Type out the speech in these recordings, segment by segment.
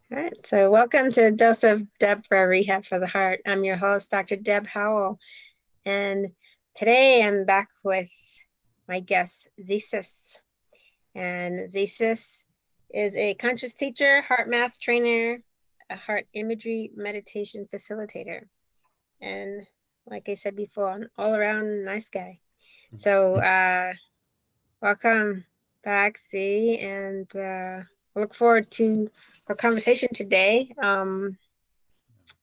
All right, so welcome to Dose of Deborah Rehab for the Heart. I'm your host, Dr. Deb Howell, and today I'm back with my guest, Zissis. And Zissis is a conscious teacher, HeartMath trainer, a heart imagery meditation facilitator, and like I said before, an all-around nice guy. So welcome back, Z, and I look forward to our conversation today.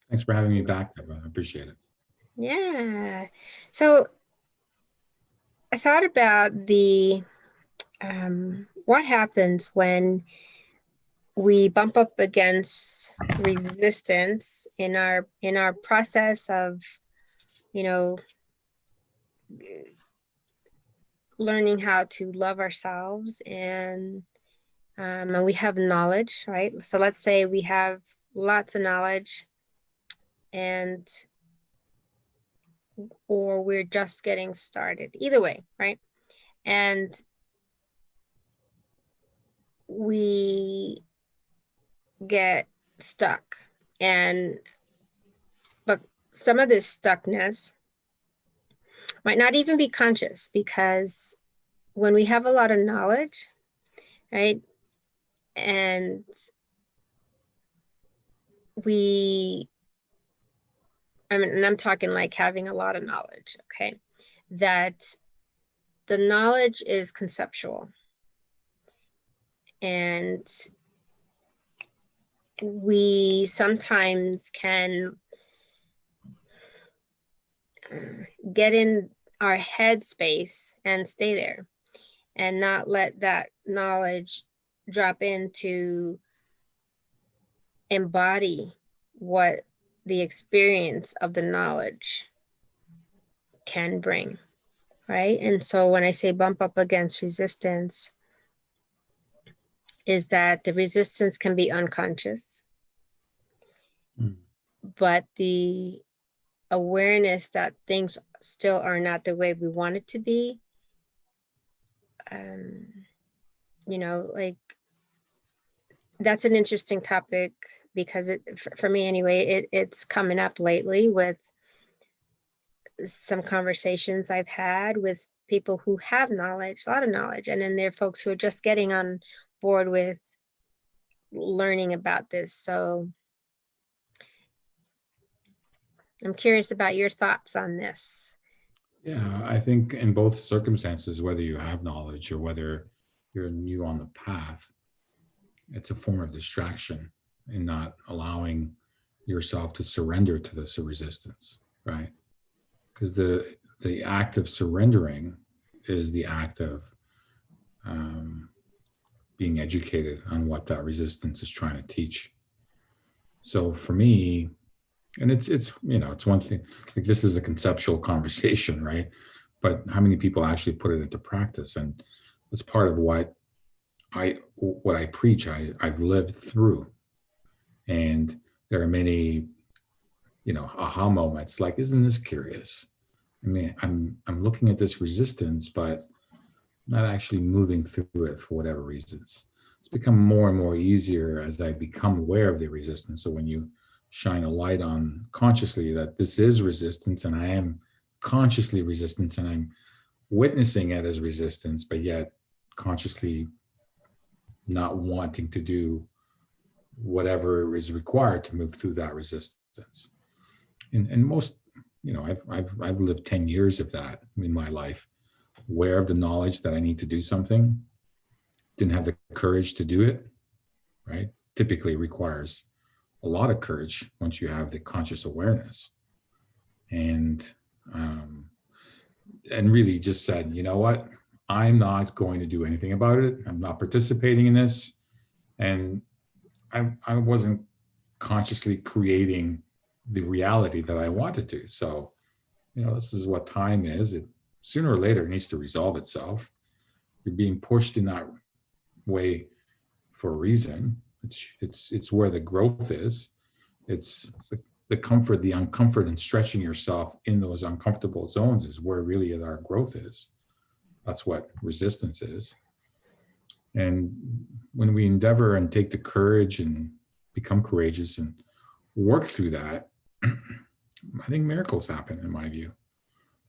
Thanks for having me back, Deborah. I appreciate it. Yeah. So I thought about the what happens when we bump up against resistance in our process of, you know, learning how to love ourselves and we have knowledge, right? So let's say we have lots of knowledge and or we're just getting started. Either way, right? And we get stuck. But some of this stuckness might not even be conscious, because when we have a lot of knowledge, right? And I'm talking like having a lot of knowledge, okay? That the knowledge is conceptual. And we sometimes can get in our head space and stay there and not let that knowledge drop into embody what the experience of the knowledge can bring, right? And so when I say bump up against resistance, is that the resistance can be unconscious, but the awareness that things still are not the way we want it to be, like that's an interesting topic, because for me anyway, it's coming up lately with some conversations I've had with people who have knowledge, a lot of knowledge, and then there are folks who are just getting on board with learning about this. So I'm curious about your thoughts on this. Yeah, I think in both circumstances, whether you have knowledge or whether you're new on the path, it's a form of distraction in not allowing yourself to surrender to this resistance, right? Because the act of surrendering is the act of being educated on what that resistance is trying to teach. So for me, and it's one thing, like, this is a conceptual conversation, right? But how many people actually put it into practice? And it's part of what I preach. I've lived through, and there are many aha moments, like, isn't this curious? I mean, I'm looking at this resistance, but not actually moving through it for whatever reasons. It's become more and more easier as I become aware of the resistance. So when you shine a light on consciously that this is resistance, and I am consciously resistance, and I'm witnessing it as resistance, but yet consciously not wanting to do whatever is required to move through that resistance. And most, I've lived 10 years of that in my life, aware of the knowledge that I need to do something, didn't have the courage to do it, right? Typically requires a lot of courage once you have the conscious awareness. And really just said, you know what? I'm not going to do anything about it. I'm not participating in this. And I wasn't consciously creating the reality that I wanted to. So, this is what time is. It sooner or later needs to resolve itself. You're being pushed in that way for a reason. It's where the growth is. It's the comfort, the uncomfort, and stretching yourself in those uncomfortable zones is where really our growth is. That's what resistance is. And when we endeavor and take the courage and become courageous and work through that, I think miracles happen, in my view.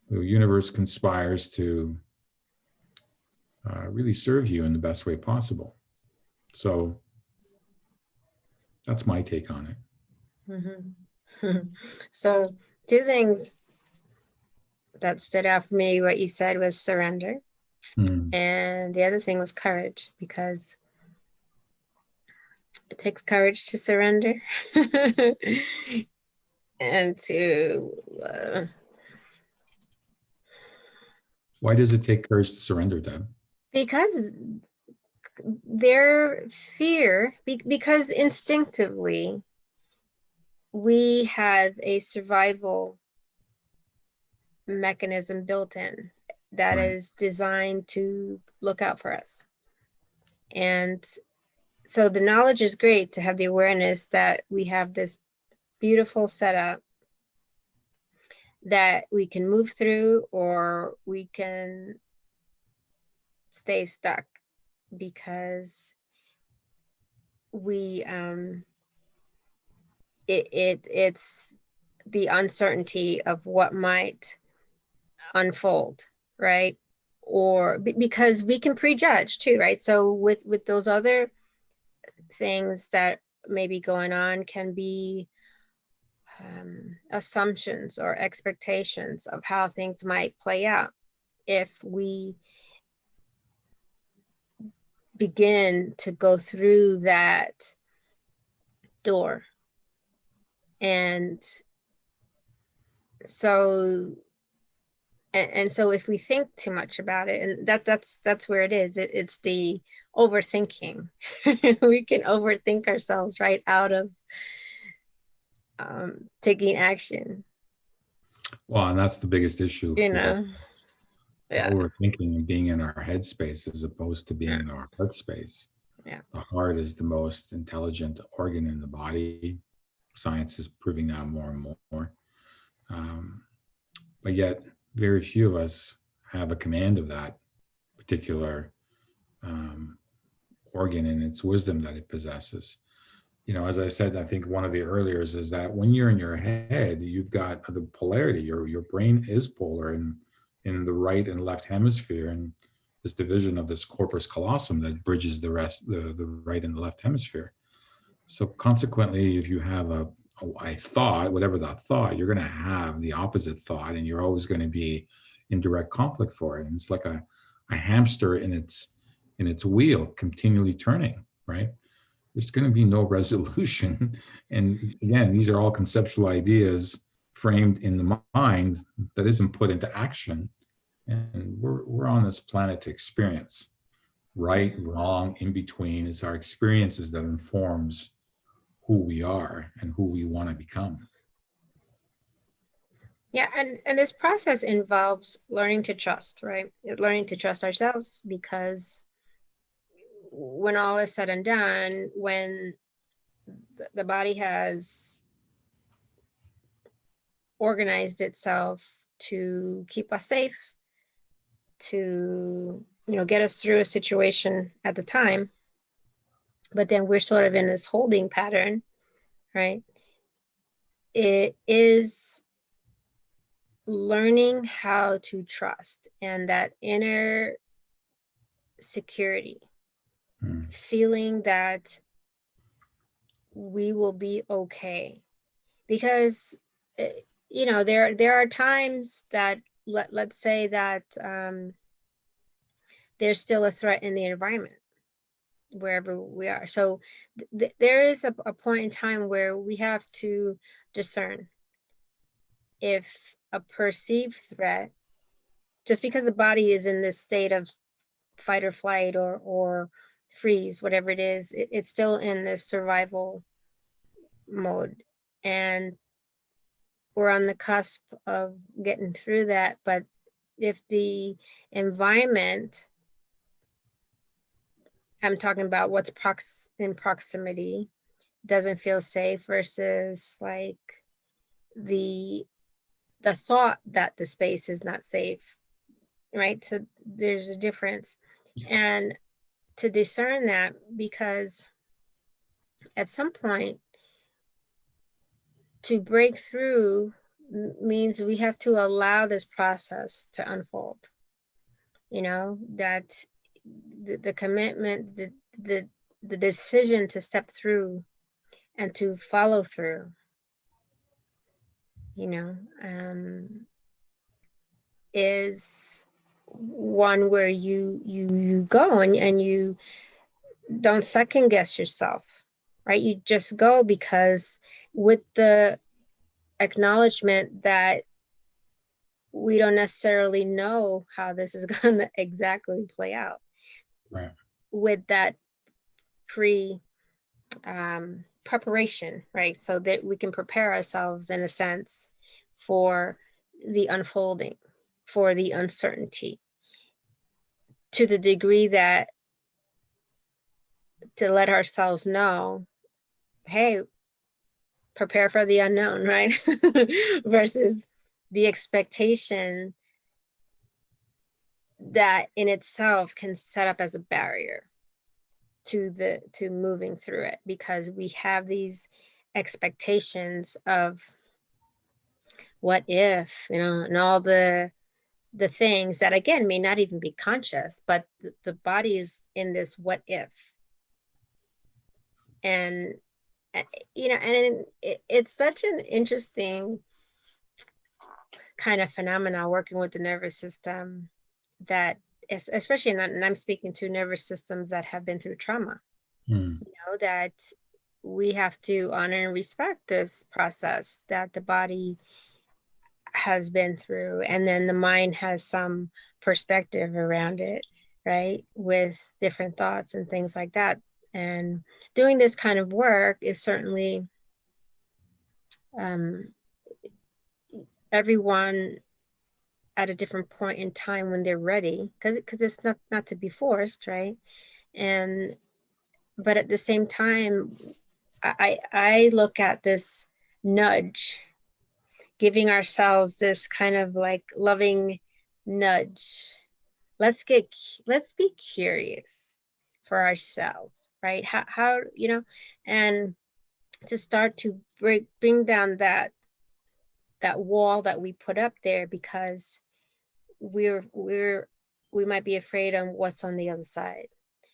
The universe conspires to really serve you in the best way possible. So that's my take on it. Mm-hmm. So, two things that stood out for me, what you said was surrender. And the other thing was courage, because it takes courage to surrender and to. Why does it take courage to surrender, Deb? Because their fear, because instinctively we have a survival mechanism built in that Right. is designed to look out for us. And so the knowledge is great, to have the awareness that we have this beautiful setup that we can move through, or we can stay stuck because we it's the uncertainty of what might unfold, right? Or because we can prejudge too, right? So with those other things that may be going on, can be assumptions or expectations of how things might play out if we begin to go through that door. And so so if we think too much about it, and that's where it is, it's the overthinking. We can overthink ourselves right out of taking action. Well, and that's the biggest issue You with all know, yeah, overthinking and being in our headspace as opposed to being yeah, in our heart space. yeah. The heart is the most intelligent organ in the body. Science is proving that more and more. Um, but yet, very few of us have a command of that particular um, organ and its wisdom that it possesses. As I said, I think one of the earlier is that when you're in your head, you've got the polarity. Your brain is polar in the right and left hemisphere, and this division of this corpus callosum that bridges the right and the left hemisphere. So consequently, if you have a thought, whatever that thought, you're going to have the opposite thought, and you're always going to be in direct conflict for it. And it's like a hamster in its wheel, continually turning, right? There's going to be no resolution. And again, these are all conceptual ideas framed in the mind that isn't put into action. And we're on this planet to experience. Right, wrong, in between. It's our experiences that informs who we are and who we want to become. Yeah, and this process involves learning to trust, right? Learning to trust ourselves, because when all is said and done, when the body has organized itself to keep us safe, to get us through a situation at the time, but then we're sort of in this holding pattern, right? It is learning how to trust, and that inner security, feeling that we will be okay. Because there are times that let's say that there's still a threat in the environment wherever we are. So there is a point in time where we have to discern if a perceived threat, just because the body is in this state of fight or flight or freeze, whatever it is, it's still in this survival mode. And we're on the cusp of getting through that. But if the environment, I'm talking about what's in proximity, doesn't feel safe, versus like the thought that the space is not safe, right? So there's a difference. And to discern that, because at some point, to break through means we have to allow this process to unfold. That the commitment, the decision to step through and to follow through, is one where you go and you don't second guess yourself, right? You just go, because with the acknowledgement that we don't necessarily know how this is going to exactly play out. Right. With that preparation, right? So that we can prepare ourselves, in a sense, for the unfolding, for the uncertainty, to the degree that to let ourselves know, hey, prepare for the unknown, right? Versus the expectation that in itself can set up as a barrier to moving through it, because we have these expectations of what if, and all the things that, again, may not even be conscious, but the body is in this what if. And and it's such an interesting kind of phenomena working with the nervous system, that especially, and I'm speaking to nervous systems that have been through trauma, that we have to honor and respect this process that the body has been through, and then the mind has some perspective around it, right, with different thoughts and things like that. And doing this kind of work is certainly everyone at a different point in time when they're ready, because it's not to be forced, right? And but at the same time, I look at this nudge, giving ourselves this kind of like loving nudge. Let's be curious for ourselves, right? How and to start to bring down that wall that we put up there, because we might be afraid of what's on the other side,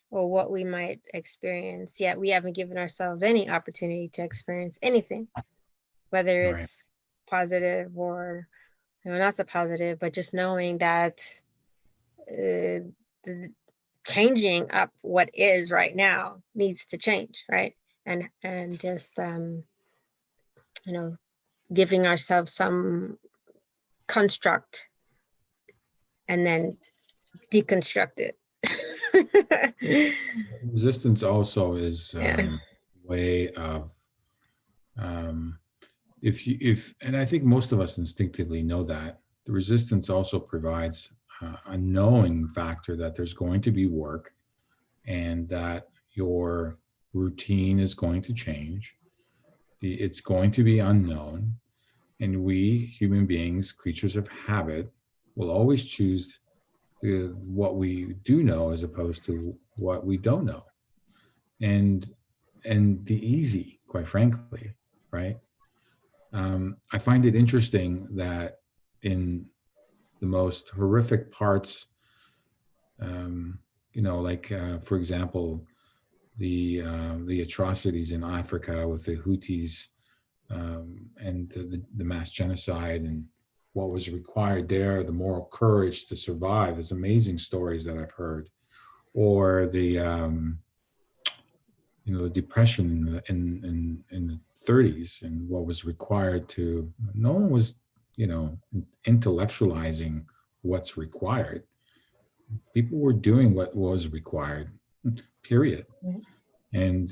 or what we might experience, yet we haven't given ourselves any opportunity to experience anything, whether Right. it's positive or not so positive, but just knowing that the changing up what is right now needs to change, right? And just giving ourselves some construct and then deconstruct it. Resistance also is Yeah. way of if and I think most of us instinctively know that the resistance also provides a knowing factor that there's going to be work, and that your routine is going to change. It's going to be unknown, and we human beings, creatures of habit, will always choose what we do know as opposed to what we don't know, and the easy, quite frankly, right? I find it interesting that in the most horrific parts, like for example, the atrocities in Africa with the Houthis, and the mass genocide, and what was required there, the moral courage to survive. There's amazing stories that I've heard, or the depression in the 30s, and what was required to. No one was, intellectualizing what's required. People were doing what was required. Period. And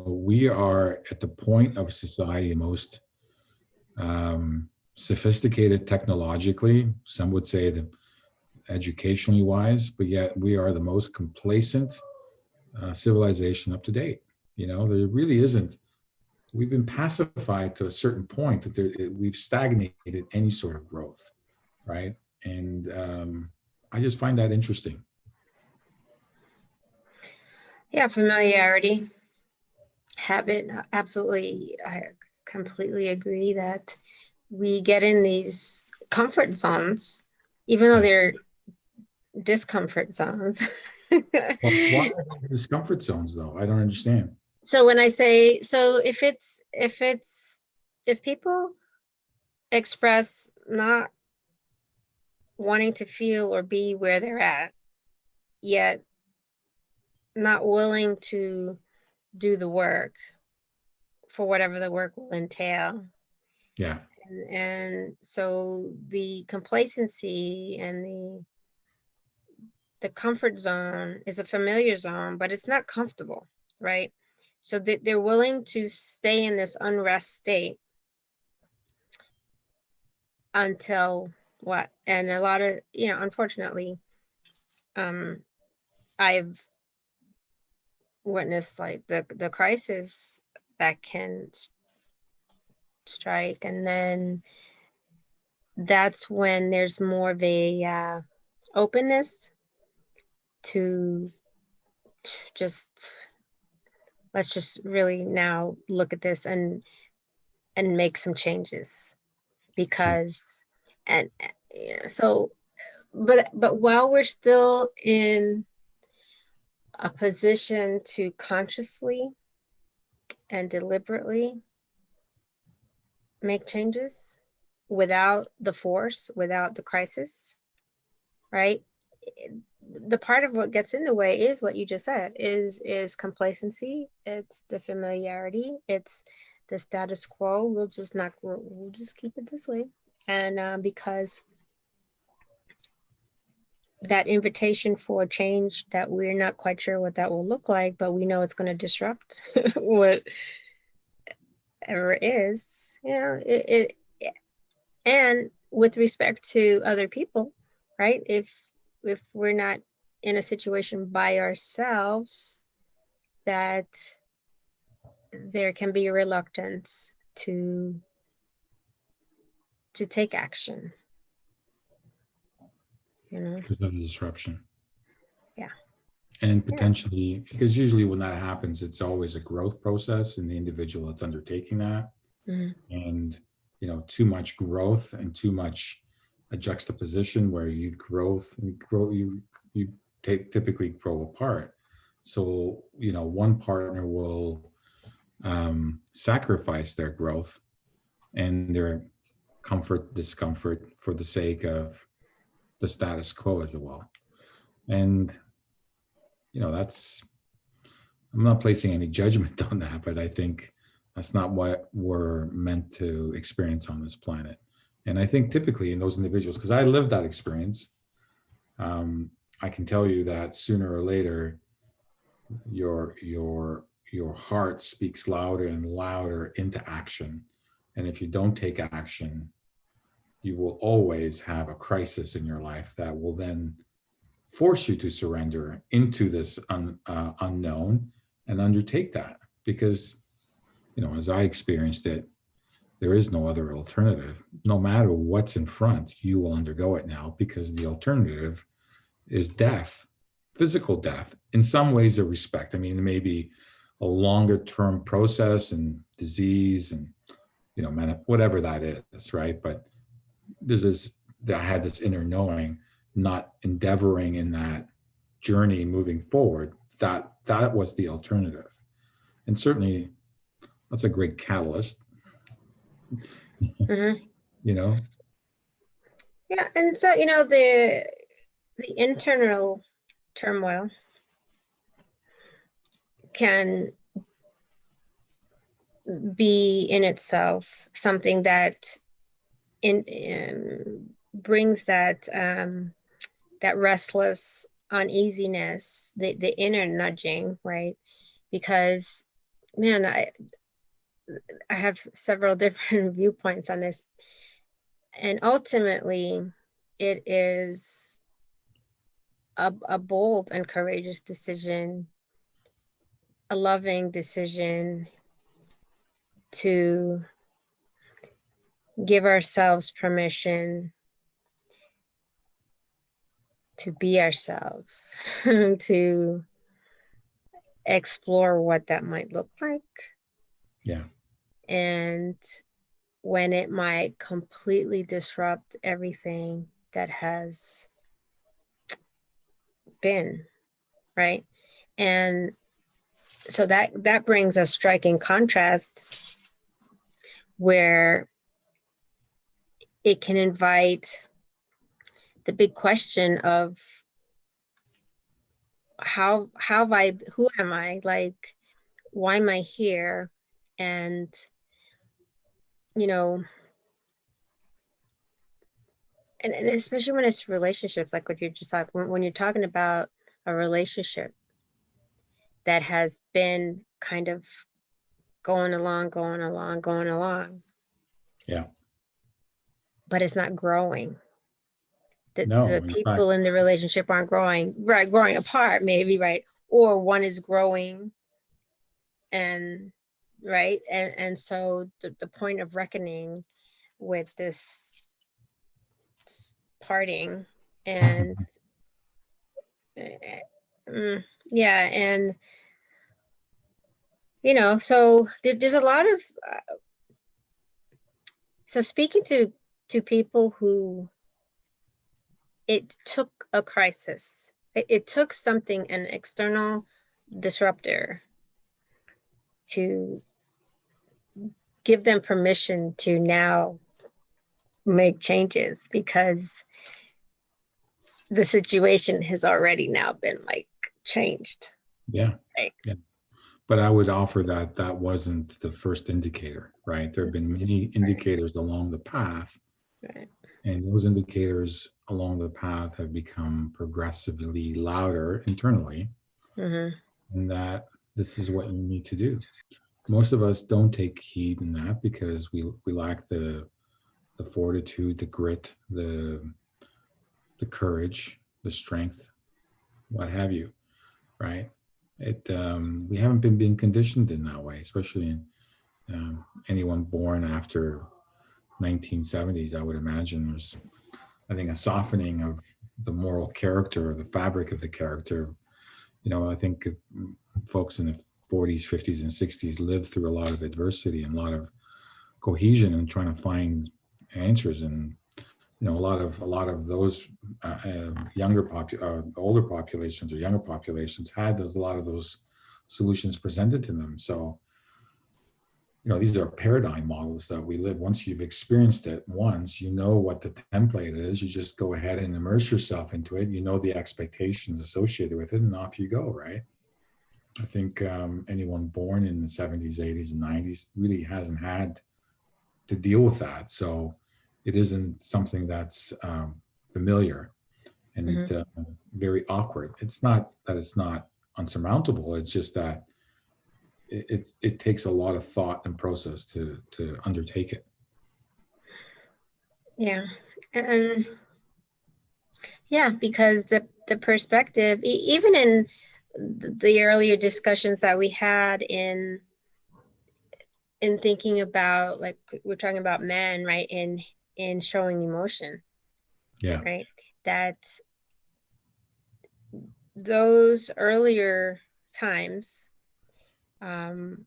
we are at the point of society most sophisticated technologically. Some would say that educationally wise, but yet we are the most complacent civilization up to date. There really isn't. We've been pacified to a certain point that we've stagnated any sort of growth, right? And I just find that interesting. Yeah, familiarity. habit. Absolutely. I completely agree that we get in these comfort zones, even though Yeah. they're discomfort zones. Well, why are they discomfort zones though? I don't understand. So when I say, so if people express not wanting to feel or be where they're at, yet not willing to do the work for whatever the work will entail. Yeah. And so the complacency and the comfort zone is a familiar zone, but it's not comfortable, right? So that they're willing to stay in this unrest state until what? And a lot of, unfortunately, um, I've witnessed like the crisis that can strike, and then that's when there's more of a openness to just let's just really now look at this and make some changes So because and yeah, so but while we're still in a position to consciously and deliberately make changes without the force, without the crisis, right? The part of what gets in the way is what you just said, is complacency. It's the familiarity. It's the status quo. We'll just keep it this way. And because that invitation for change that we're not quite sure what that will look like, but we know it's going to disrupt whatever it is, and with respect to other people, right? If we're not in a situation by ourselves, that there can be a reluctance to take action, you know. because of the disruption. Yeah. And Yeah. potentially, because usually when that happens, it's always a growth process in the individual that's undertaking that. Mhm. And, too much growth and too much a juxtaposition where you typically grow apart. So, one partner will sacrifice their growth and their discomfort for the sake of the status quo as well. And, that's I'm not placing any judgment on that, but I think that's not what we're meant to experience on this planet. And I think typically in those individuals, because I lived that experience, I can tell you that sooner or later, your heart speaks louder and louder into action. And if you don't take action, you will always have a crisis in your life that will then force you to surrender into this unknown and undertake that, because as I experienced it, there is no other alternative. No matter what's in front, you will undergo it now, because the alternative is death, physical death. In some ways, a respect. I mean, it may be a longer term process and disease and whatever that is, right? But there's this that I had this inner knowing, not endeavoring in that journey moving forward, that was the alternative. And certainly that's a great catalyst. Mhm. you know Yeah, and so the internal turmoil can be in itself something that in brings that restless uneasiness, the inner nudging, right? Because man, I have several different viewpoints on this, and ultimately it is a bold and courageous decision, a loving decision to give ourselves permission to be ourselves, to explore what that might look like, Yeah. and when it might completely disrupt everything that has been, right? And so that brings a striking contrast where it can invite the big question of who am I, like, why am I here? And you know, and especially when it's relationships, like what you just said, when you're talking about a relationship that has been kind of going along, Yeah. but it's not growing. The No, in fact, people in the relationship aren't growing, right? Growing apart, maybe, right? Or one is growing, and right, and so the point of reckoning with this parting, and yeah, and so there's a lot of so speaking to people who it took a crisis, it took something, an external disruptor, to give them permission to now make changes, because the situation has already now been like changed, yeah. right? Yeah. But I would offer that that wasn't the first indicator, right? There have been many indicators along the path, Right. and those indicators along the path have become progressively louder internally, Mm-hmm. and that this is what you need to do. Most of us don't take heed in that because we lack the fortitude, the grit, the courage, the strength, what have you, right? We haven't been being conditioned in that way, especially in anyone born after 1970s. I would imagine there's, I think, a softening of the moral character, the fabric of the character. I think folks in the 40s, 50s, and 60s lived through a lot of adversity and a lot of cohesion and trying to find answers. And a lot of those older populations or younger populations had a lot of those solutions presented to them. So these are paradigm models that we live. Once you've experienced it once, you know what the template is. You just go ahead and immerse yourself into it. You know the expectations associated with it, and off you go, right? I think anyone born in the 70s, 80s, and 90s really hasn't had to deal with that. So it isn't something that's familiar and Mm-hmm. very awkward. It's not that it's not unsurmountable. It's just that it takes a lot of thought and process to undertake it. Yeah. And yeah, because the perspective, even in the earlier discussions that we had in thinking about, like, we're talking about men, right, in showing emotion, Yeah, right, that those earlier times, and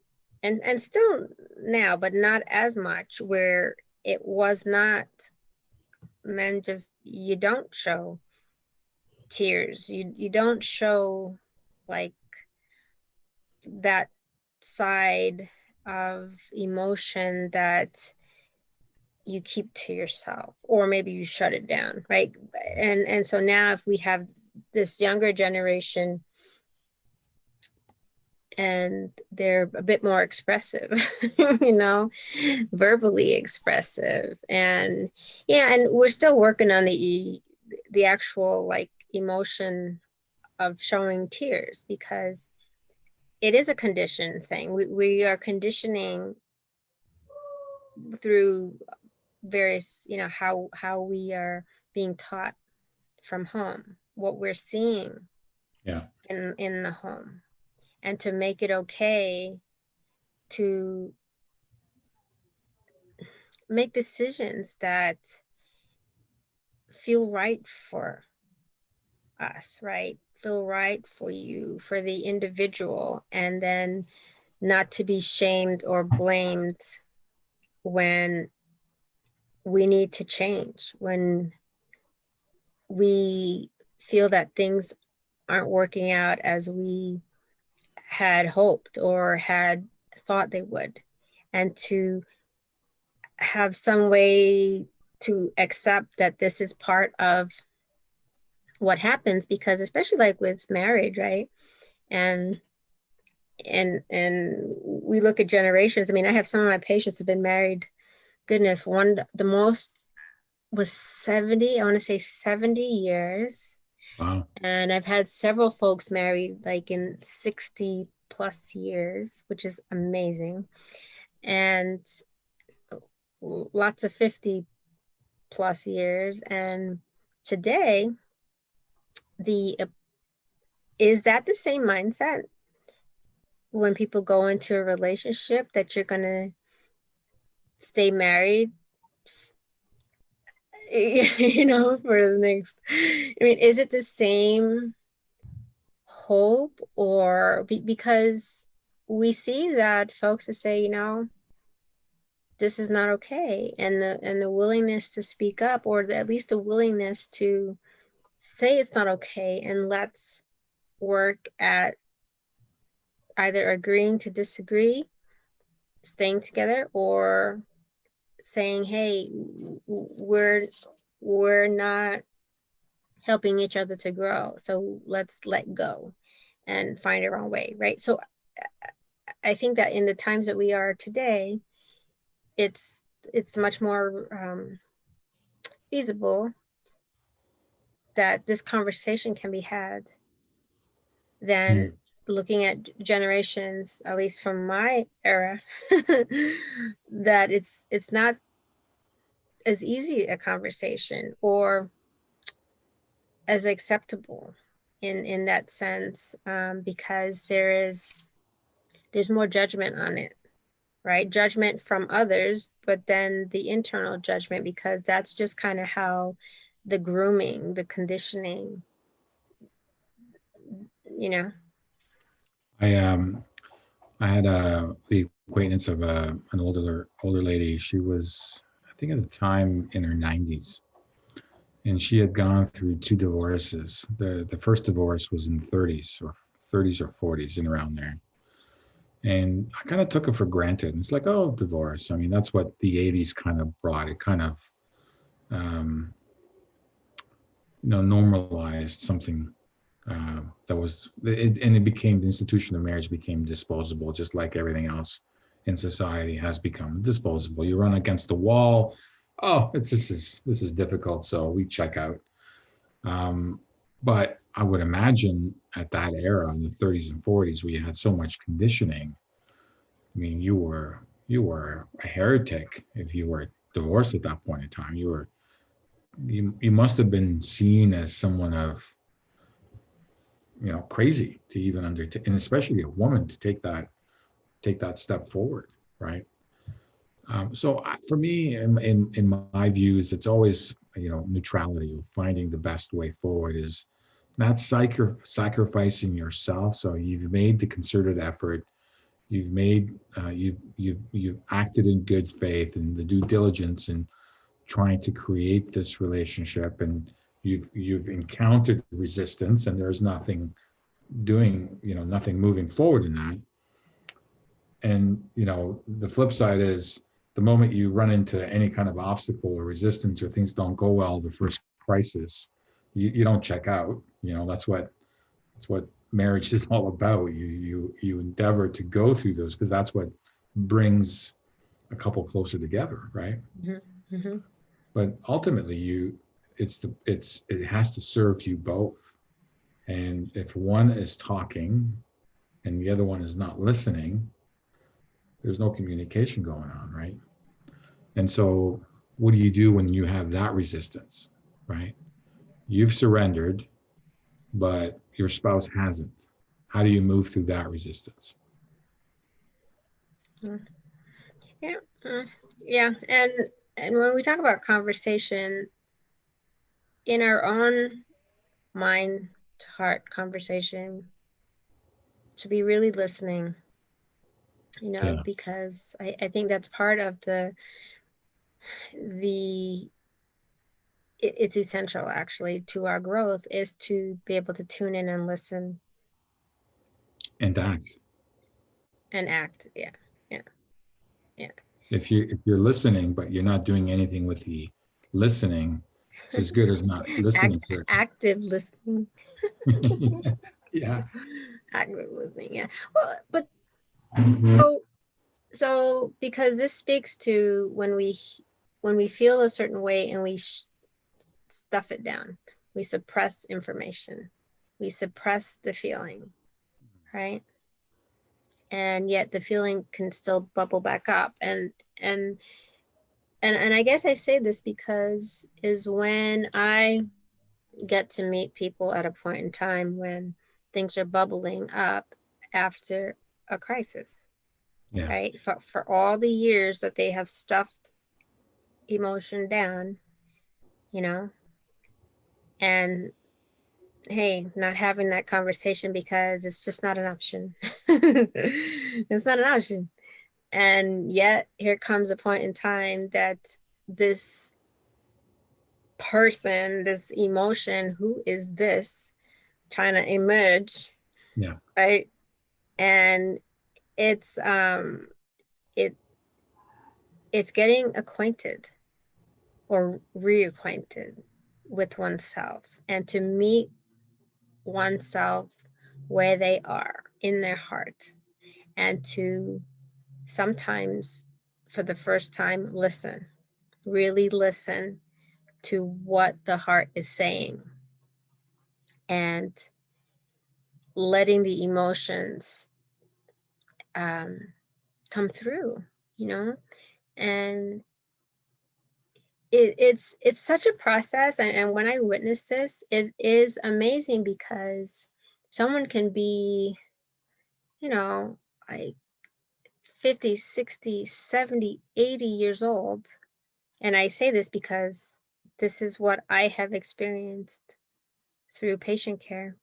still now, but not as much, where it was not, men just, you don't show tears, you don't show, like, that side of emotion that you keep to yourself, or maybe you shut it down, right? And so now, if we have this younger generation, and they're a bit more expressive, verbally expressive, and yeah, and we're still working on the actual, like, emotion of showing tears, because it is a conditioned thing. We are conditioning through various, how we are being taught from home, what we're seeing yeah, in the home, and to make it okay to make decisions that feel right for us, right? Feel right for you, for the individual, and then not to be shamed or blamed when we need to change, when we feel that things aren't working out as we had hoped or had thought they would, and to have some way to accept that this is part of what happens, because especially like with marriage, right? And we look at generations. I mean, I have some of my patients have been married, goodness, one the most was 70, I want to say 70 years. Wow. And I've had several folks married like in 60 plus years, which is amazing. And lots of 50 plus years. And today, the is that the same mindset when people go into a relationship, that you're going to stay married, for the next, I mean, is it the same hope, or because we see that folks who say, this is not okay, and the willingness to speak up, or at least the willingness to say it's not okay, and let's work at either agreeing to disagree, staying together, or saying, hey, we're not helping each other to grow, so let's let go and find our own way, right? So I think that in the times that we are today, it's much more feasible that this conversation can be had than Mm. looking at generations, at least from my era, that it's not as easy a conversation or as acceptable in that sense, because there's more judgment on it, right? Judgment from others, but then the internal judgment, because that's just kind of how the grooming, the conditioning, you know. I had the acquaintance of an older lady. She was, I think, at the time in her 90s, and she had gone through two divorces. The first divorce was in 30s or 40s, and around there. And I kind of took it for granted. It's like, oh, divorce. I mean, that's what the 80s kind of brought. It kind of, um, normalized something that was, and it became, the institution of marriage became disposable, just like everything else in society has become disposable. You run against the wall. Oh, this is difficult, so we check out. Um, but I would imagine at that era in the 30s and 40s, where you had so much conditioning. I mean, you were a heretic if you were divorced at that point in time. You must have been seen as someone of, crazy to even undertake, and especially a woman to take that step forward, right? So for me, in my views, it's always, neutrality. Finding the best way forward is not sacrificing yourself. So you've made the concerted effort. You've acted in good faith and the due diligence in trying to create this relationship, and you've encountered resistance, and there's nothing moving forward in that. And the flip side is, the moment you run into any kind of obstacle or resistance, or things don't go well, the first crisis, you don't check out. That's what marriage is all about. You endeavor to go through those, because that's what brings a couple closer together, right? Mm-hmm. Mm-hmm. But ultimately, it has to serve you both. And if one is talking and the other one is not listening, there's no communication going on, right? And so, what do you do when you have that resistance, right? You've surrendered, but your spouse hasn't. How do you move through that resistance? Yeah. Yeah. And when we talk about conversation in our own mind to heart conversation, to be really listening, Yeah. because I think that's part of it's essential actually to our growth, is to be able to tune in and listen And act. and act. Yeah. Yeah. Yeah. If you're listening, but you're not doing anything with the listening, it's as good as not listening to Active listening. it. Yeah. Active listening. Yeah. Well, but so because this speaks to when we feel a certain way and we stuff it down, we suppress information, we suppress the feeling, right? And yet the feeling can still bubble back up. And I guess I say this because is when I get to meet people at a point in time when things are bubbling up after a crisis, Yeah. right? For all the years that they have stuffed emotion down, you know, and hey, not having that conversation because it's just not an option. It's not an option. And yet here comes a point in time that this person, this emotion, who is this, trying to emerge, Yeah. right? And it's it it's getting acquainted or reacquainted with oneself, and to meet oneself where they are in their heart, and to sometimes for the first time listen, really listen to what the heart is saying, and letting the emotions come through, you know. And it's such a process, and when I witness this, it is amazing because someone can be, you know, like 50, 60, 70, 80 years old. And I say this because this is what I have experienced through patient care.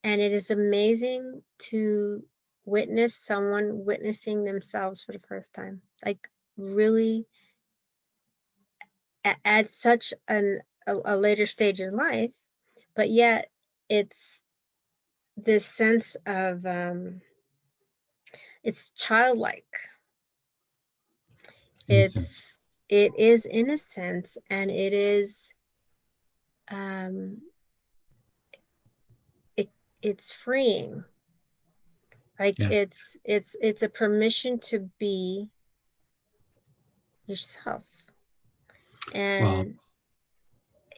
And it is amazing to witness someone witnessing themselves for the first time, like really at such a later stage in life, but yet it's this sense of it's childlike. Innocence. It is innocence, and it is um, it it's freeing. Like Yeah. it's a permission to be yourself. Well, And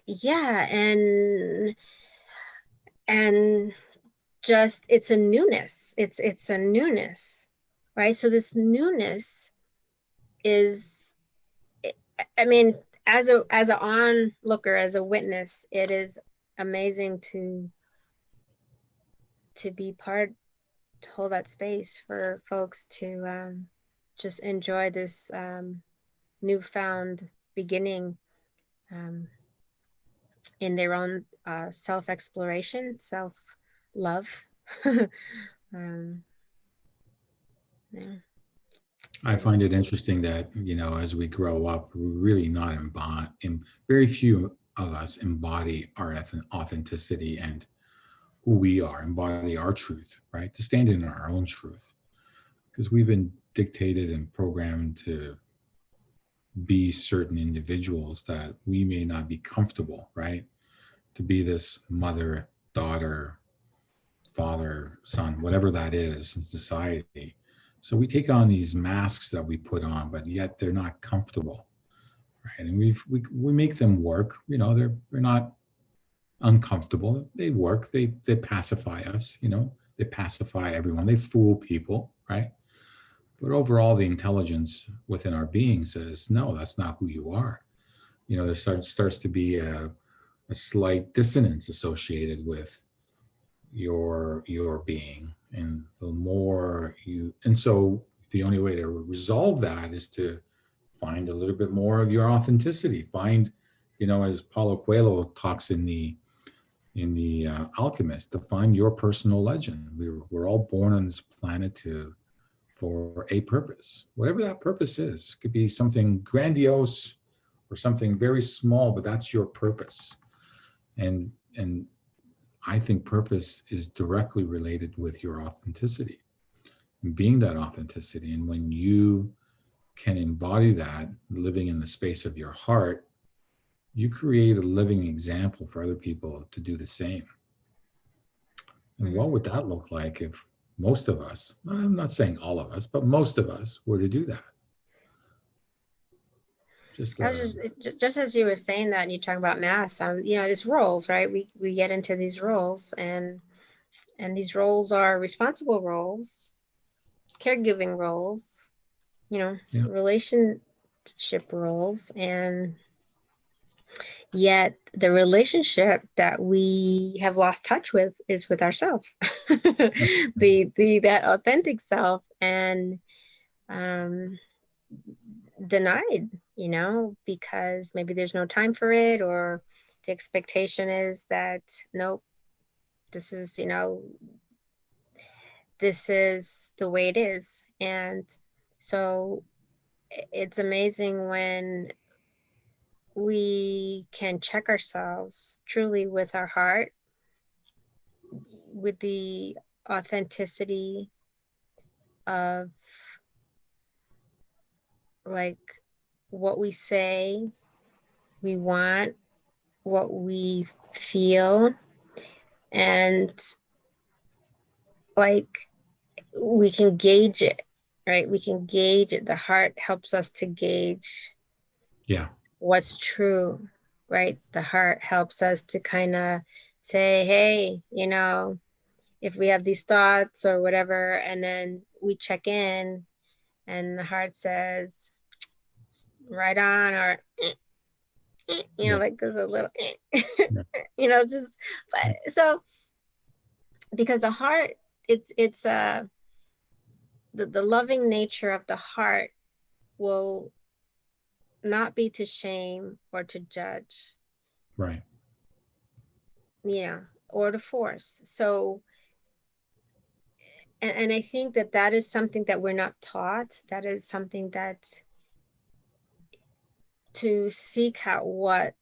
yeah, and just it's a newness. It's a newness, right? So this newness is, I mean, as an onlooker, as a witness, it is amazing to be part, to hold that space for folks to just enjoy this newfound beginning um, in their own self-exploration, self-love. um, yeah. I find it interesting that, as we grow up, we're really not very few of us embody our authenticity and who we are, embody our truth, right? To stand in our own truth. Because we've been dictated and programmed to be certain individuals that we may not be comfortable, right? To be this mother, daughter, father, son, whatever that is in society. So we take on these masks that we put on, but yet they're not comfortable, right? And we make them work. They're not uncomfortable. They work. They pacify us. They pacify everyone. They fool people, right? But overall, the intelligence within our being says, no, that's not who you are. There starts to be a slight dissonance associated with your being, and so the only way to resolve that is to find a little bit more of your authenticity. Find, as Paulo Coelho talks in the in the Alchemist, to find your personal legend. We're all born on this planet for a purpose, whatever that purpose is. It could be something grandiose or something very small, but that's your purpose. And I think purpose is directly related with your authenticity and being that authenticity. And when you can embody that, living in the space of your heart, you create a living example for other people to do the same. And what would that look like if most of us, I'm not saying all of us, but most of us were to do that? I was just as you were saying that, and you talk about mass, there's roles, right? We get into these roles, and these roles are responsible roles, caregiving roles, relationship roles, and yet the relationship that we have lost touch with is with ourselves, that authentic self, and denied, because maybe there's no time for it, or the expectation is that, nope, this is, this is the way it is. And so it's amazing when we can check ourselves truly with our heart, with the authenticity of like what we say we want, what we feel, and like we can gauge it, right? We can gauge it. The heart helps us to gauge what's true, right? The heart helps us to kind of say, hey, if we have these thoughts or whatever, and then we check in and the heart says, right on, or like there's a little just, but so because the heart, it's the loving nature of the heart will not be to shame or to judge, right? Or to force. So and I think that is something that we're not taught. That is something that, to seek out what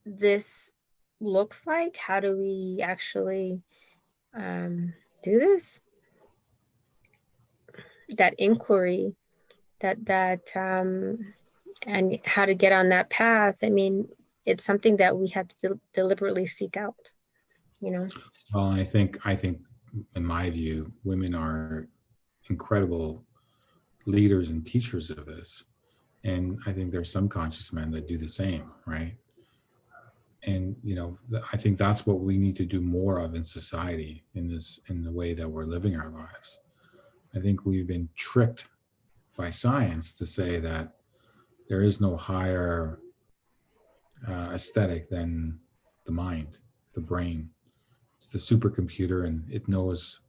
this looks like, how do we actually do this, that inquiry, that and how to get on that path. I mean, it's something that we have to deliberately seek out, Well, I think in my view, women are incredible leaders and teachers of this. And I think there's some conscious men that do the same, right? And I think that's what we need to do more of in society, in the way that we're living our lives. I think we've been tricked by science to say that there is no higher aesthetic than the mind, the brain. It's the supercomputer, and it knows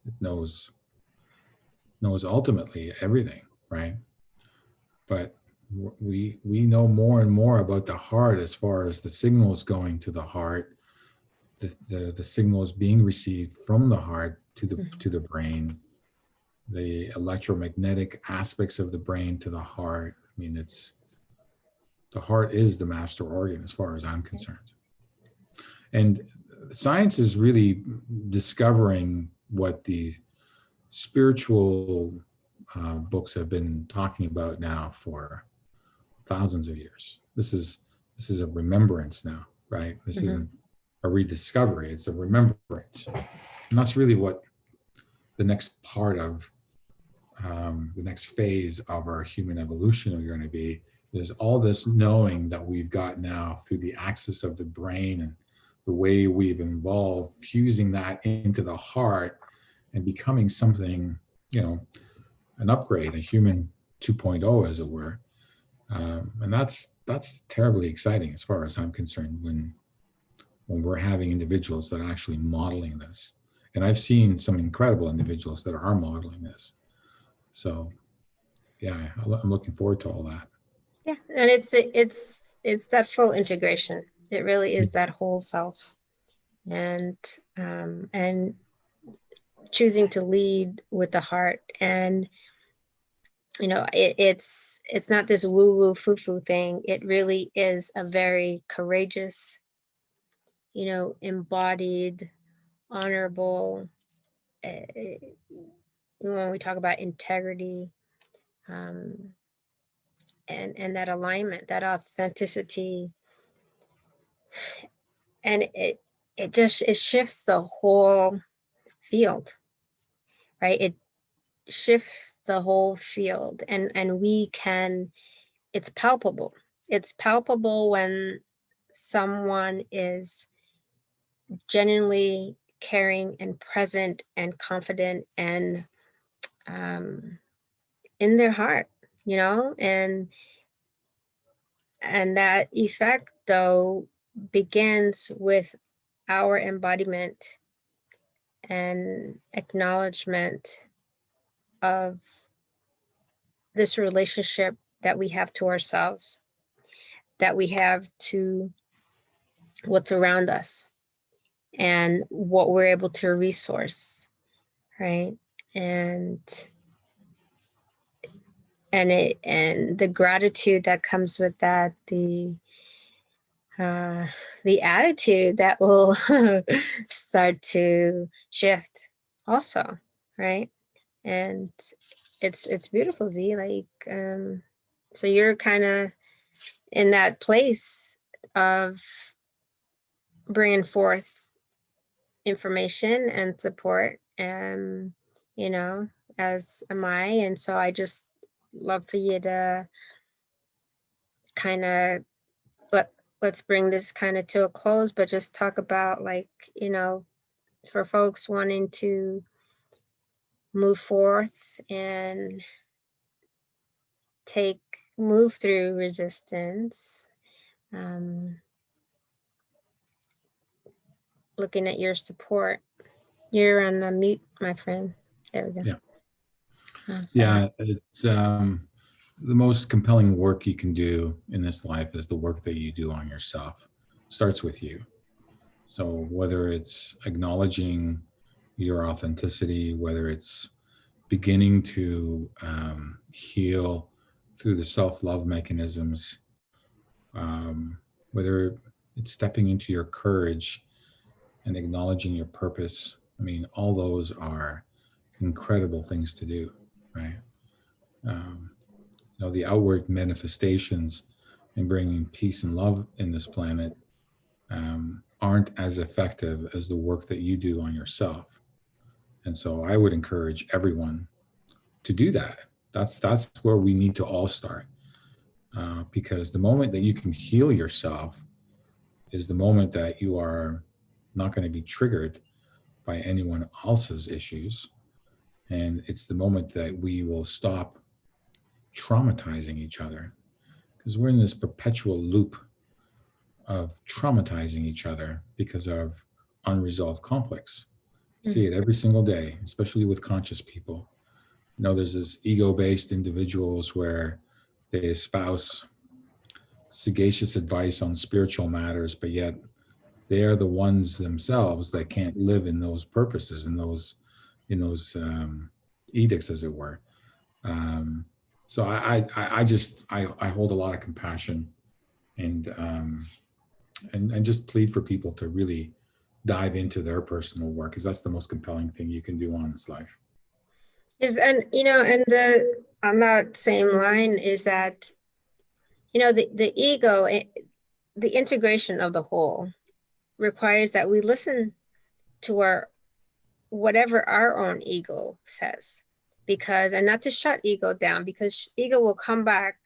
ultimately everything, right? But we know more and more about the heart, as far as the signals going to the heart, the signals being received from the heart to the brain, the electromagnetic aspects of the brain to the heart. I mean, the heart is the master organ as far as I'm concerned. And science is really discovering what the spiritual books have been talking about now for thousands of years. This is a remembrance now, right? This isn't a rediscovery, it's a remembrance. And that's really what the next part of the next phase of our human evolution are going to be, is all this knowing that we've got now through the axis of the brain and the way we've evolved, fusing that into the heart and becoming something, an upgrade, a human 2.0, as it were. And that's terribly exciting as far as I'm concerned, when we're having individuals that are actually modeling this. And I've seen some incredible individuals that are modeling this. So yeah, I'm looking forward to all that. Yeah, and it's that full integration. It really is that whole self. and choosing to lead with the heart. And it's not this woo woo foo foo thing. It really is a very courageous, embodied, honorable, uh, when we talk about integrity, um, and that alignment, that authenticity, and it shifts the whole field, right? It shifts the whole field, and we can. It's palpable. It's palpable when someone is genuinely caring and present and confident and in their heart, and that effect though begins with our embodiment and acknowledgement of this relationship that we have to ourselves, that we have to what's around us and what we're able to resource, right? And the gratitude that comes with that, the attitude that will start to shift also, right? And it's beautiful, Z. So you're kind of in that place of bringing forth information and support, and as am I. And so I just love for you to kind of let's bring this kind of to a close, but just talk about, for folks wanting to move forth and move through resistance, um, looking at your support. You're on the mute, my friend. There we go. Yeah. Sorry. Yeah. It's the most compelling work you can do in this life is the work that you do on yourself. Starts with you. So whether it's acknowledging your authenticity, whether it's beginning to heal through the self-love mechanisms, whether it's stepping into your courage and acknowledging your purpose. I mean, all those are incredible things to do, right? Um, the outward manifestations and bringing peace and love in this planet aren't as effective as the work that you do on yourself. And so I would encourage everyone to do that. That's where we need to all start, because the moment that you can heal yourself is the moment that you are not going to be triggered by anyone else's issues, and it's the moment that we will stop traumatizing each other, because we're in this perpetual loop of traumatizing each other because of unresolved conflicts. See it every single day, especially with conscious people. There's this ego-based individuals where they espouse sagacious advice on spiritual matters, but yet they are the ones themselves that can't live in those purposes, in those edicts, as it were. So I hold a lot of compassion and just plead for people to really dive into their personal work, because that's the most compelling thing you can do on this life. And on that same line is that the ego, the integration of the whole requires that we listen to whatever our own ego says, and not to shut ego down, because ego will come back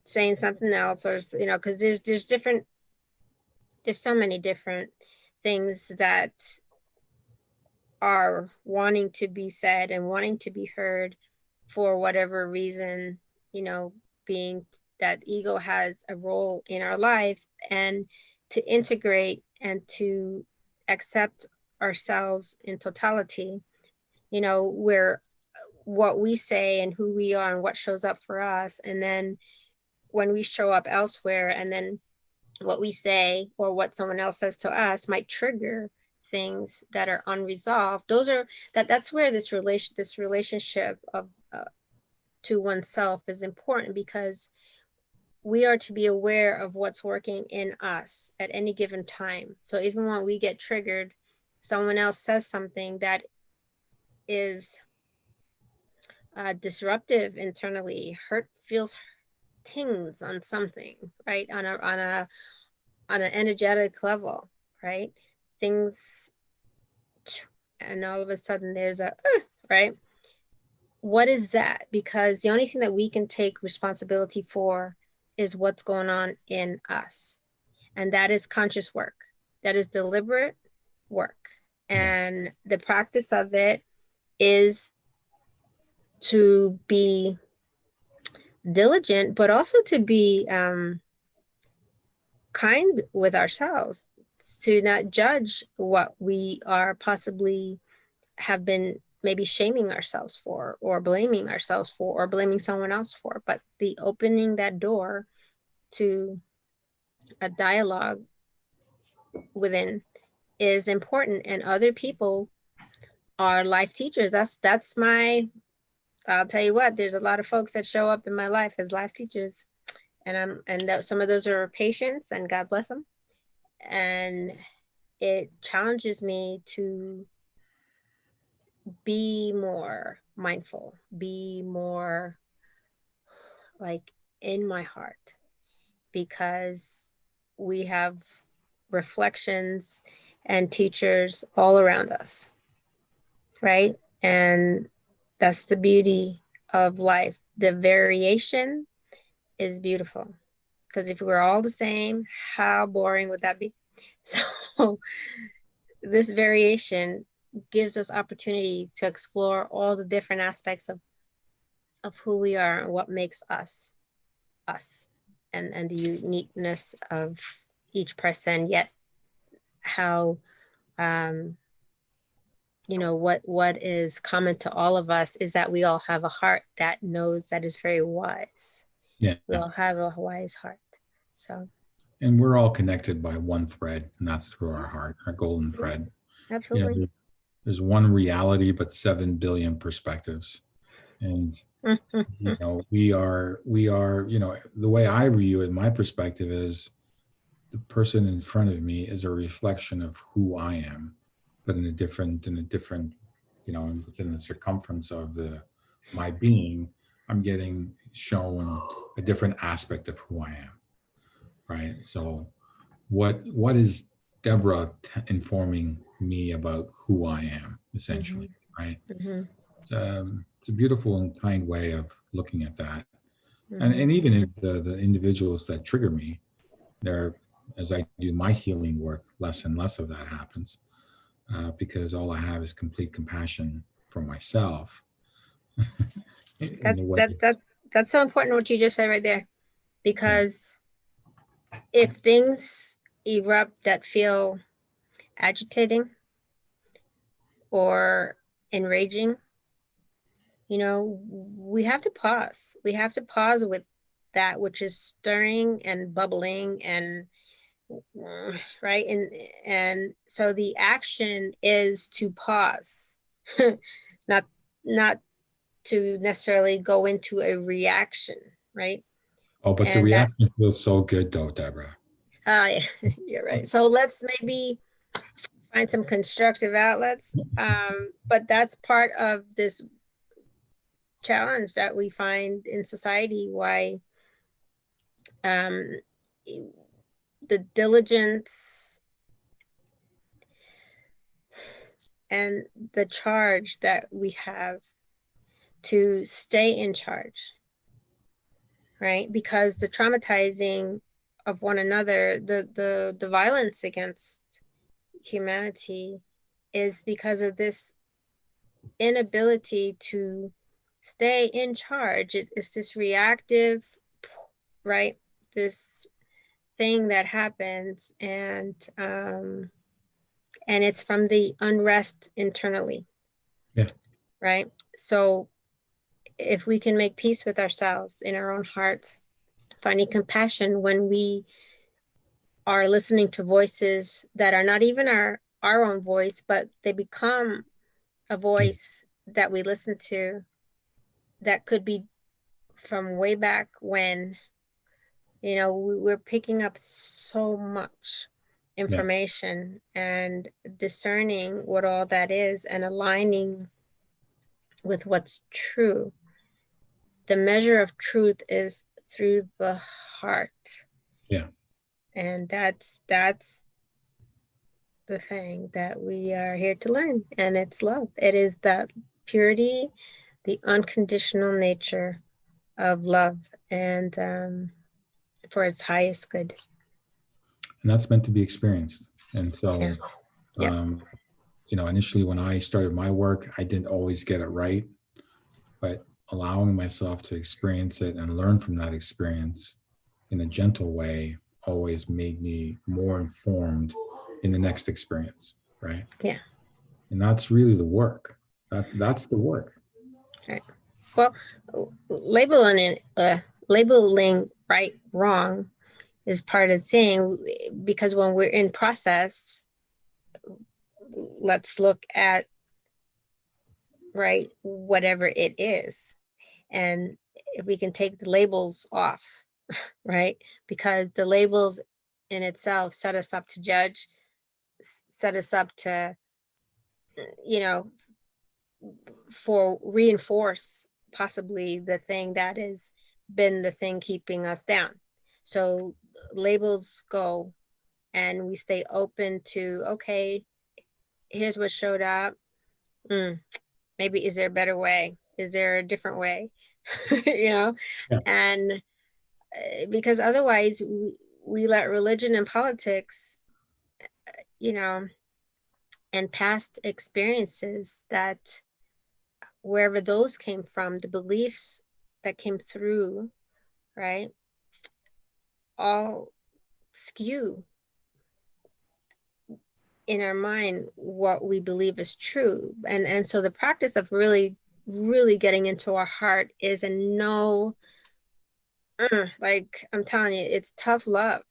saying something else, or because there's so many different things that are wanting to be said and wanting to be heard for whatever reason, being that ego has a role in our life, and to integrate and to accept ourselves in totality, where what we say and who we are and what shows up for us, and then when we show up elsewhere, and then what we say or what someone else says to us might trigger things that are unresolved. That's where this relationship of to oneself is important, because we are to be aware of what's working in us at any given time. So even when we get triggered, someone else says something that is disruptive internally, feels tings on something, right? On an energetic level, right? Things, and all of a sudden there's a right. What is that? Because the only thing that we can take responsibility for is what's going on in us, and that is conscious work. That is deliberate work, Yeah. and the practice of it is to be diligent, but also to be kind with ourselves, to not judge what we are possibly have been maybe shaming ourselves for, or blaming ourselves for, or blaming someone else for. But the opening that door to a dialogue within is important, and other people are life teachers. That's my, I'll tell you what, there's a lot of folks that show up in my life as life teachers, and some of those are patients, and God bless them. And it challenges me to be more mindful, be more like in my heart, because we have reflections and teachers all around us, right? And that's the beauty of life. The variation is beautiful, because if we were all the same, how boring would that be? So this variation gives us opportunity to explore all the different aspects of who we are and what makes us us, and the uniqueness of each person, yet how what is common to all of us is that we all have a heart that knows, that is very wise. Yeah. We all have a wise heart. So And we're all connected by one thread, and that's through our heart, our golden thread. You absolutely. know, there's one reality, but 7 billion perspectives. And we are, the way I view it, my perspective is the person in front of me is a reflection of who I am, but in a different, within the circumference of my being, I'm getting shown a different aspect of who I am. Right. So what is Deborah informing me about who I am, Mm-hmm. essentially, right? Mm-hmm. It's a beautiful and kind way of looking at that. And Mm-hmm. and even if the individuals that trigger me, they're, as I do my healing work, less and less of that happens, because all I have is complete compassion for myself in that a way. that that that's so important what you just said right there, because if things erupt that feel agitating or enraging, we have to pause. We have to pause with that which is stirring and bubbling, and right. And so the action is to pause, not not to necessarily go into a reaction, right? Oh, but the And that reaction feels so good, though, Deborah. yeah, you're right. So let's maybe find some constructive outlets. But that's part of this challenge that we find in society, why um, the diligence and the charge that we have to stay in charge, right? Because the traumatizing of one another, the violence against humanity is because of this inability to stay in charge. It's this reactive, right? This thing that happens, and it's from the unrest internally, Yeah. right? So if we can make peace with ourselves in our own heart, finding compassion when we are listening to voices that are not even our own voice, but they become a voice that we listen to that could be from way back when. We're picking up so much Yeah. information and discerning what all that is and aligning with what's true. The measure of truth is through the heart. Yeah. And that's the thing that we are here to learn. And it's love. It is that purity, the unconditional nature of love, and for its highest good. And that's meant to be experienced. And Yeah. so, Yeah. initially when I started my work, I didn't always get it right, but allowing myself to experience it and learn from that experience in a gentle way always made me more informed in the next experience, right? Yeah. And that's really the work. That's the work. Right. Well, labeling right, wrong is part of the thing, because when we're in process, let's look at, right, whatever it is. And if we can take the labels off, right? Because the labels in itself set us up to judge, set us up to, you know, for reinforce possibly the thing that has been the thing keeping us down. So labels go, and we stay open to, okay, here's what showed up. Maybe is there a better way? Is there a different way? you know, Yeah. and because otherwise we let religion and politics, you know, and past experiences, that wherever those came from, the beliefs that came through, right, all skew in our mind what we believe is true. And so the practice of really, really getting into our heart is a no, like I'm telling you, it's tough love.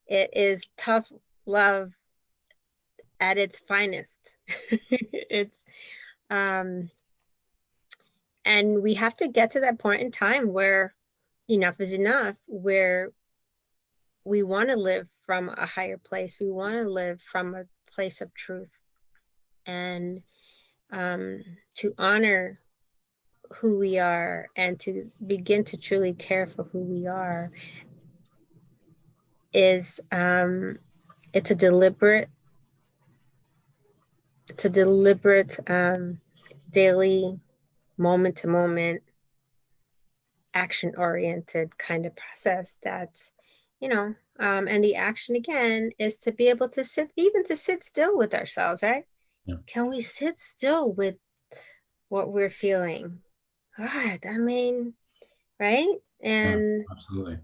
It is tough love at its finest. It's and we have to get to that point in time where enough is enough, where we want to live from a higher place. We want to live from a place of truth, and to honor who we are, and to begin to truly care for who we are is it's a deliberate daily, moment to moment, action oriented kind of process that, and the action again is to be able to sit still with ourselves, right? Yeah. Can we sit still with what we're feeling? God, I mean, right? Yeah, And absolutely.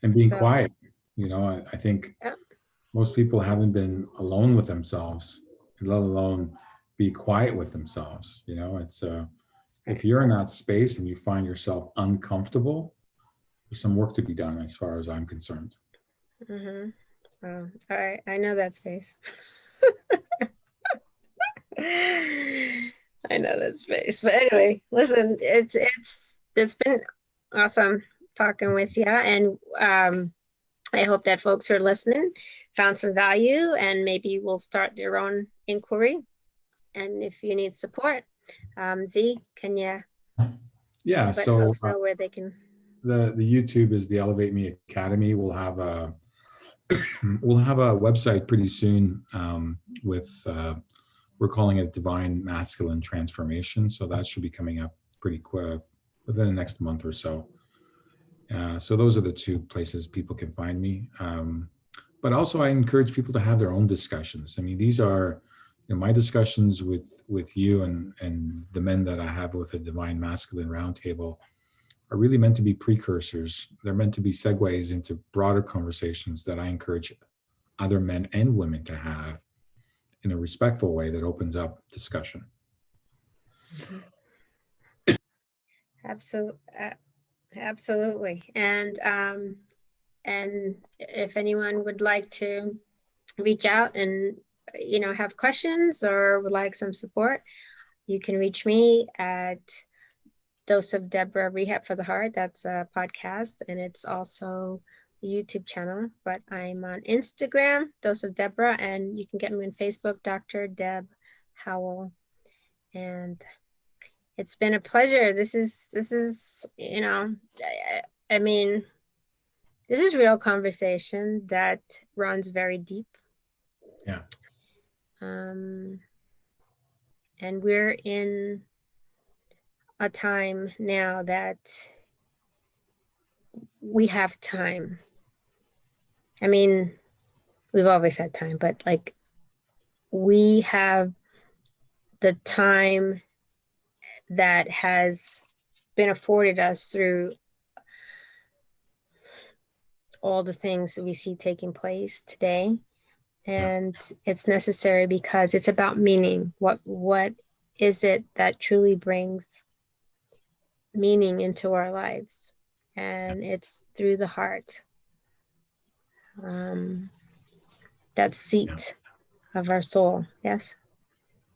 And being so, quiet. I think yeah, most people haven't been alone with themselves, let alone be quiet with themselves. It's if right. you're in that space and you find yourself uncomfortable, there's some work to be done as far as I'm concerned. Mm-hmm. Well, I know that space. I know that space. But anyway, listen, it's been awesome talking with you, and I hope that folks who are listening found some value and maybe will start their own inquiry. And if you need support, Z, can you Yeah. let So folks know where they can? the YouTube is the Elevate Me Academy. We'll have a we'll have a website pretty soon with we're calling it Divine Masculine Transformation. So that should be coming up pretty quick within the next month or so. So those are the two places people can find me. But also, I encourage people to have their own discussions. I mean, these are my discussions with you and the men that I have with the Divine Masculine Roundtable are really meant to be precursors. They're meant to be segues into broader conversations that I encourage other men and women to have in a respectful way that opens up discussion. Mm-hmm. Absolutely, absolutely, and And if anyone would like to reach out and, have questions or would like some support, you can reach me at Dose of Deborah Rehab for the Heart. That's a podcast, and it's also a YouTube channel. But I'm on Instagram, Dose of Deborah, and you can get me on Facebook, Dr. Deb Howell. And it's been a pleasure. This is I mean, this is real conversation that runs very deep. Yeah. And we're in a time now that we have time. I mean, we've always had time, but like we have the time that has been afforded us through all the things that we see taking place today. And it's necessary because it's about meaning. What is it that truly brings meaning into our lives? And it's through the heart. That seat of our soul. Yes.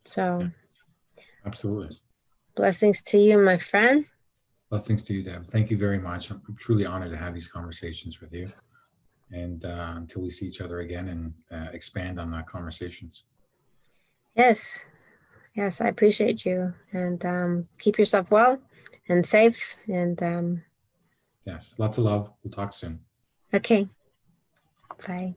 So Absolutely. Blessings to you, my friend. Blessings to you, Deb. Thank you very much. I'm truly honored to have these conversations with you. And until we see each other again and expand on our conversations. Yes. Yes, I appreciate you. And keep yourself well and safe. And yes, lots of love. We'll talk soon. okay. Bye.